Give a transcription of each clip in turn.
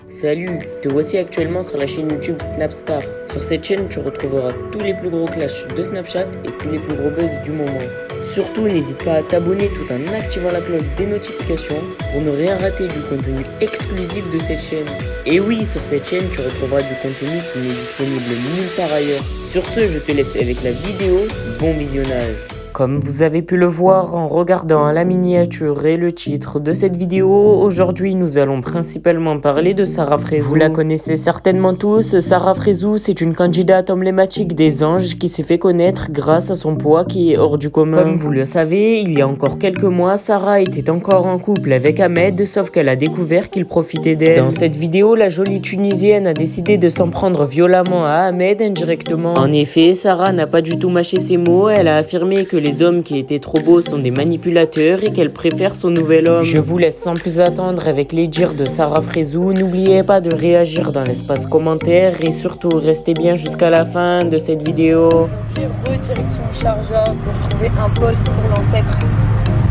Salut, te voici actuellement sur la chaîne YouTube Snapstar. Sur cette chaîne, tu retrouveras tous les plus gros clashs de Snapchat et tous les plus gros buzz du moment. Surtout, n'hésite pas à t'abonner tout en activant la cloche des notifications pour ne rien rater du contenu exclusif de cette chaîne. Et oui, sur cette chaîne, tu retrouveras du contenu qui n'est disponible nulle part ailleurs. Sur ce, je te laisse avec la vidéo. Bon visionnage. Comme vous avez pu le voir en regardant la miniature et le titre de cette vidéo, aujourd'hui nous allons principalement parler de Sarah Frézou. Vous la connaissez certainement tous, Sarah Frézou c'est une candidate emblématique des anges qui s'est fait connaître grâce à son poids qui est hors du commun. Comme vous le savez, il y a encore quelques mois, Sarah était encore en couple avec Ahmed, sauf qu'elle a découvert qu'il profitait d'elle. Dans cette vidéo, la jolie Tunisienne a décidé de s'en prendre violemment à Ahmed indirectement. En effet, Sarah n'a pas du tout mâché ses mots, elle a affirmé que les hommes qui étaient trop beaux sont des manipulateurs et qu'elle préfère son nouvel homme. Je vous laisse sans plus attendre avec les dires de Sarah Frézou. N'oubliez pas de réagir dans l'espace commentaire et surtout restez bien jusqu'à la fin de cette vidéo. Aujourd'hui, redirection Sharjah pour trouver un poste pour l'ancêtre.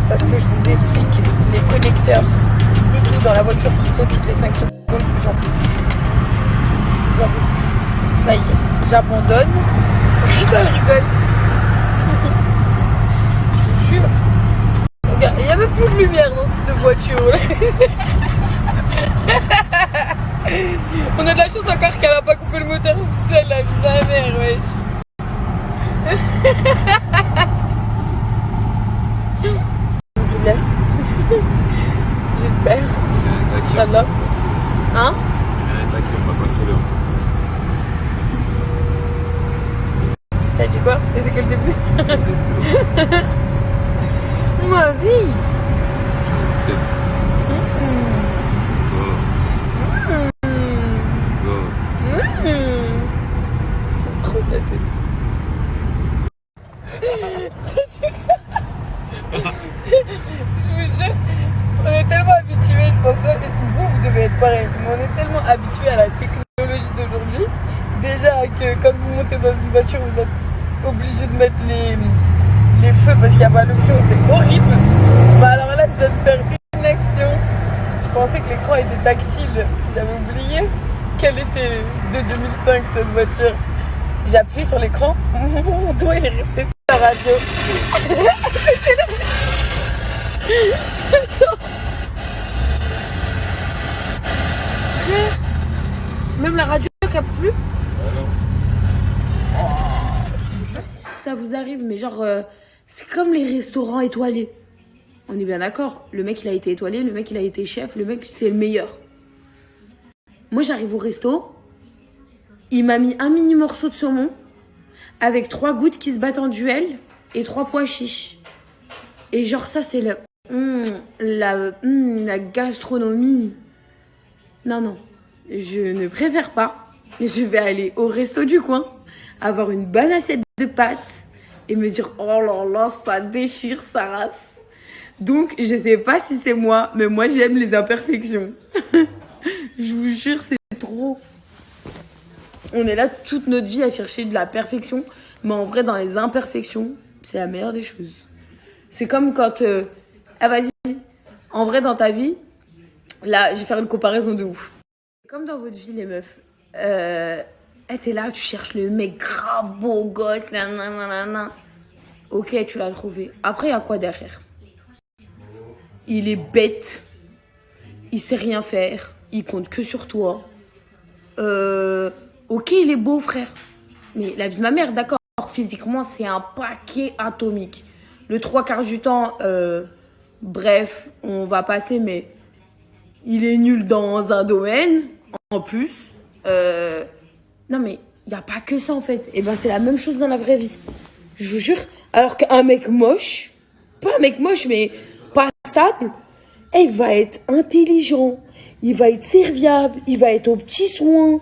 Parce que je vous explique, les connecteurs Bluetooth dans la voiture qui sautent toutes les 5 secondes, j'en peux plus. J'en peux plus. Ça y est, j'abandonne. Rigole. Regarde, il n'y a même plus de lumière dans cette voiture. On a de la chance encore qu'elle n'a pas coupé le moteur toute seule, la vie de ma mère, wesh. Du lait. J'espère. Inch'Allah. Hein? T'as dit quoi? Mais c'est que le début. Ma vie. C'est trop la tête. Je vous jure, on est tellement habitués, je pense pas, vous devez être pareil, mais on est tellement habitués à la technologie d'aujourd'hui. Déjà que quand vous montez dans une voiture, vous êtes obligé de mettre les feux parce qu'il n'y a pas l'option, c'est horrible. Bah alors là, je viens de faire une action. Je pensais que l'écran était tactile. J'avais oublié qu'elle était de 2005 cette voiture. J'ai appuyé sur l'écran. Mon doigt il est resté sur la radio. Attends. Frère, même la radio capte plus. Ça vous arrive, mais genre, c'est comme les restaurants étoilés. On est bien d'accord. Le mec, il a été étoilé, le mec, il a été chef, le mec, c'est le meilleur. Moi, j'arrive au resto, il m'a mis un mini morceau de saumon avec 3 gouttes qui se battent en duel et 3 pois chiches. Et genre, ça, c'est la gastronomie. Non, je ne préfère pas. Je vais aller au resto du coin, avoir une bonne assiette de pâtes et me dire oh là là, ça déchire sa race. Donc je sais pas si c'est moi, mais moi j'aime les imperfections. Je vous jure, c'est trop. On est là toute notre vie à chercher de la perfection, mais en vrai dans les imperfections, c'est la meilleure des choses. C'est comme quand vas-y, en vrai dans ta vie, là je vais faire une comparaison de ouf. Comme dans votre vie les meufs, t'es là, tu cherches le mec grave beau gosse, nanana. Ok, tu l'as trouvé. Après, il y a quoi derrière? Il est bête. Il sait rien faire. Il compte que sur toi. Ok, il est beau, frère. Mais la vie de ma mère, d'accord. Physiquement, c'est un paquet atomique. Le 3/4 du temps, bref, on va passer, mais il est nul dans un domaine, en plus. Non mais, il n'y a pas que ça en fait. Et ben c'est la même chose dans la vraie vie. Je vous jure. Alors qu'un mec moche, pas un mec moche mais passable, il va être intelligent, il va être serviable, il va être aux petits soins.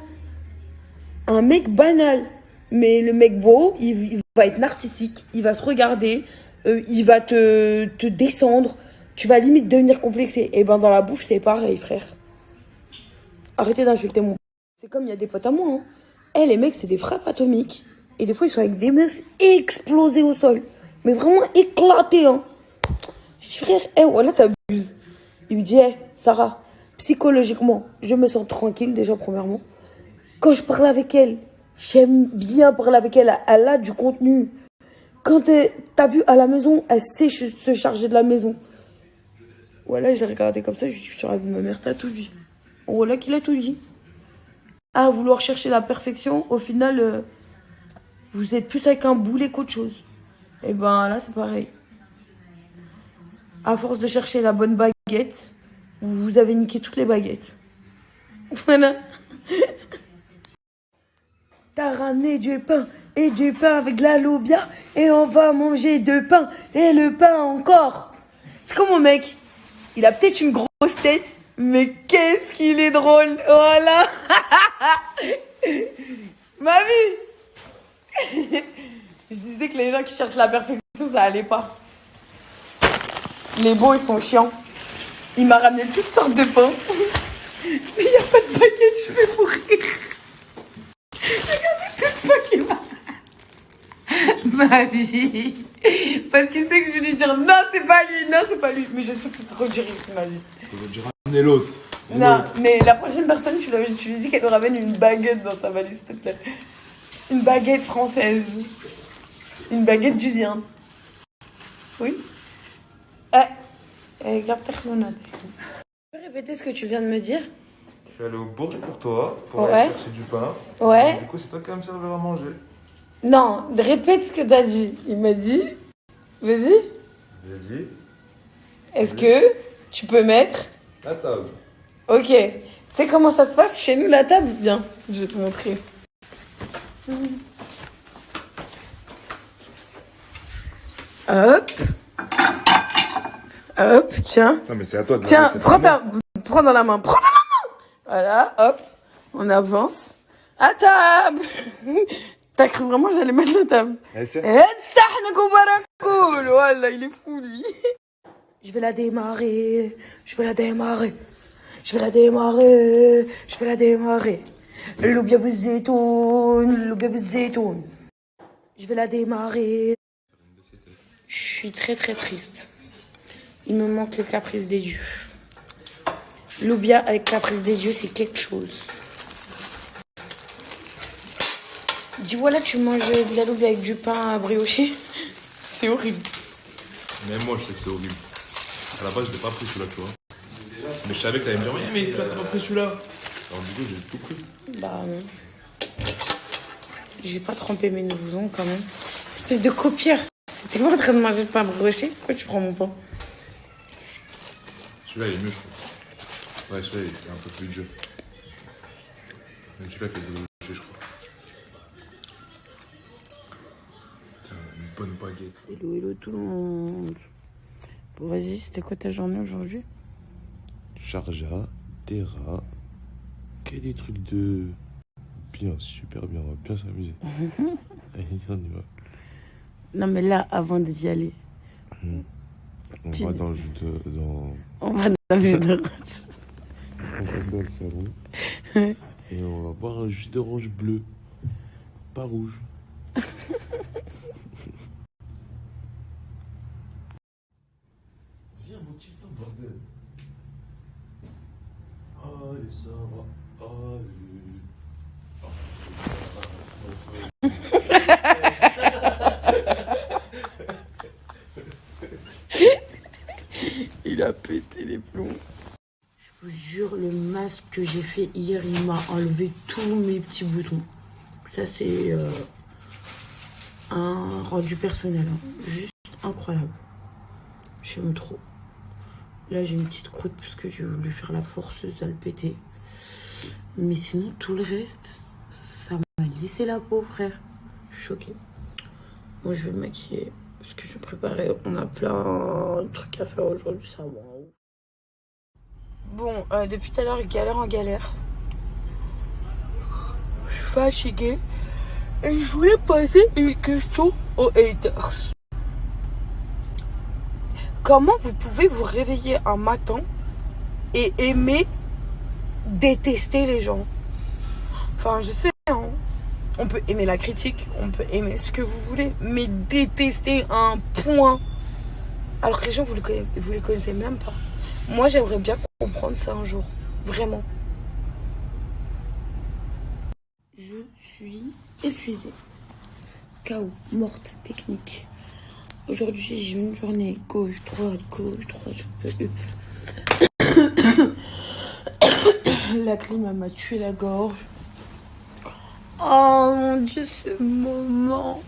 Un mec banal. Mais le mec beau, il va être narcissique, il va se regarder, il va te descendre. Tu vas limite devenir complexé. Et ben dans la bouffe c'est pareil frère. Arrêtez d'insulter mon... C'est comme il y a des potes à moi, hein. Les mecs, c'est des frappes atomiques. Et des fois, ils sont avec des meufs explosées au sol. Mais vraiment éclatées, hein. Je dis, frère, voilà, t'abuses. Il me dit, Sarah, Psychologiquement, je me sens tranquille déjà premièrement. Quand je parle avec elle, j'aime bien parler avec elle. Elle a du contenu. Quand t'as vu à la maison, elle sait se charger de la maison. Voilà, je l'ai regardé comme ça, je suis sur la vie de ma mère, t'as tout dit. Voilà qu'il a tout dit. À vouloir chercher la perfection, au final, vous êtes plus avec un boulet qu'autre chose. Et ben là, c'est pareil. À force de chercher la bonne baguette, vous avez niqué toutes les baguettes. Voilà. T'as ramené du pain et du pain avec de la lobia et on va manger de pain et le pain encore. C'est comme mon mec. Il a peut-être une grosse tête, mais qu'est-ce qu'il est drôle. Voilà. Ma vie. Je disais que les gens qui cherchent la perfection, ça allait pas. Les beaux, ils sont chiants. Il m'a ramené toutes sortes de pains. Mais il n'y a pas de baguette, je vais mourir. Regardez tout le pain qu'il m'a. Ma vie. Parce qu'il sait que je vais lui dire non, c'est pas lui, non, c'est pas lui. Mais je sais que c'est trop dur ici, ma vie. Tu vas dire ramener l'autre. Non, mais la prochaine personne, tu lui dis qu'elle nous ramène une baguette dans sa valise, s'il te plaît. Une baguette française. Une baguette d'usine. Oui. Garde ta chronote. Tu peux répéter ce que tu viens de me dire? Je suis allé au Bourges pour toi, pour Ouais. aller chercher du pain. Ouais. Et du coup, c'est toi qui vas me servir à manger. Non, répète ce que t'as dit. Il m'a dit. Vas-y. J'ai dit Est-ce que tu peux mettre. la table. Ok. Tu sais comment ça se passe chez nous, la table? Viens, je vais te montrer. Hop. Hop, tiens. Non, mais c'est à toi de Tiens, c'est prends pas moi. prends dans la main. Prends dans la main. Voilà, hop. On avance. À table. T'as cru vraiment que j'allais mettre la table? Eh, c'est- Voilà, il est fou, lui. Je vais la démarrer. Je vais la démarrer. Je vais la démarrer. Je vais la démarrer. Loubia bezetoun. Loubia bezetoun. Je vais la démarrer. Je suis très très triste. Il me manque le caprice des dieux. Loubia avec caprice des dieux, c'est quelque chose. Dis voilà, tu manges de la loubia avec du pain brioché. C'est horrible. Même moi, je sais que c'est horrible. À la base, je l'ai pas pris celui-là, tu vois. Mais je savais que t'allais me dire, oui, mais toi, t'as pas pris celui-là. Alors, du coup, j'ai tout pris. Bah non. Je vais pas tremper mes nouveaux ongles quand même. Espèce de copieur. T'es pas en train de manger le pain brioché? Pourquoi tu prends mon pain? Celui-là, il est mieux, je trouve. Ouais, celui-là, il est un peu plus dur. Mais celui-là, il fait de l'objet, je crois. Putain, une bonne baguette. Hello, hello tout le monde. Bon, vas-y, c'était quoi ta journée aujourd'hui? Charja, Terra, que des trucs de bien, super bien, on va bien s'amuser. Allez, on y va. Non, mais là, avant d'y aller, On Tu- va dans le jus de, dans, on va dans le jus d'orange. on va dans le salon et on va boire un jus d'orange bleu, pas rouge. Viens, motive-toi, bordel. Allez, ça va, allez. Il a pété les plombs. Je vous jure, le masque que j'ai fait hier, il m'a enlevé tous mes petits boutons. Ça, c'est un rendu personnel. Hein. Juste incroyable. J'aime trop. Là, j'ai une petite croûte parce que j'ai voulu faire la forceuse à le péter. Mais sinon, tout le reste, ça m'a lissé la peau, frère. Je suis choquée. Moi, je vais me maquiller parce que je vais préparer. On a plein de trucs à faire aujourd'hui, ça va. Bon, depuis tout à l'heure, galère en galère. Je suis fatiguée. Et je voulais poser une question aux haters. Comment vous pouvez vous réveiller un matin et aimer détester les gens? Enfin, je sais, hein. On peut aimer la critique, on peut aimer ce que vous voulez, mais détester un point. Alors que les gens, vous les connaissez même pas. Moi, j'aimerais bien comprendre ça un jour. Vraiment. Je suis épuisée. KO, morte, technique. Aujourd'hui, j'ai eu une journée gauche, droite, j'en peux plus. La clim m'a tué la gorge. Oh mon Dieu, ce moment.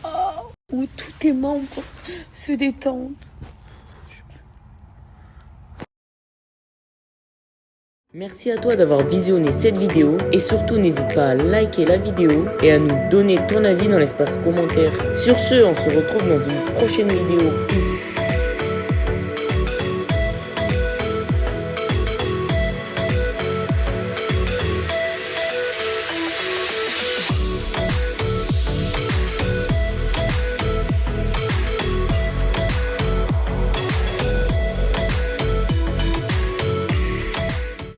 Oh, où tous tes membres se détendent. Merci à toi d'avoir visionné cette vidéo et surtout n'hésite pas à liker la vidéo et à nous donner ton avis dans l'espace commentaire. Sur ce, on se retrouve dans une prochaine vidéo. Peace.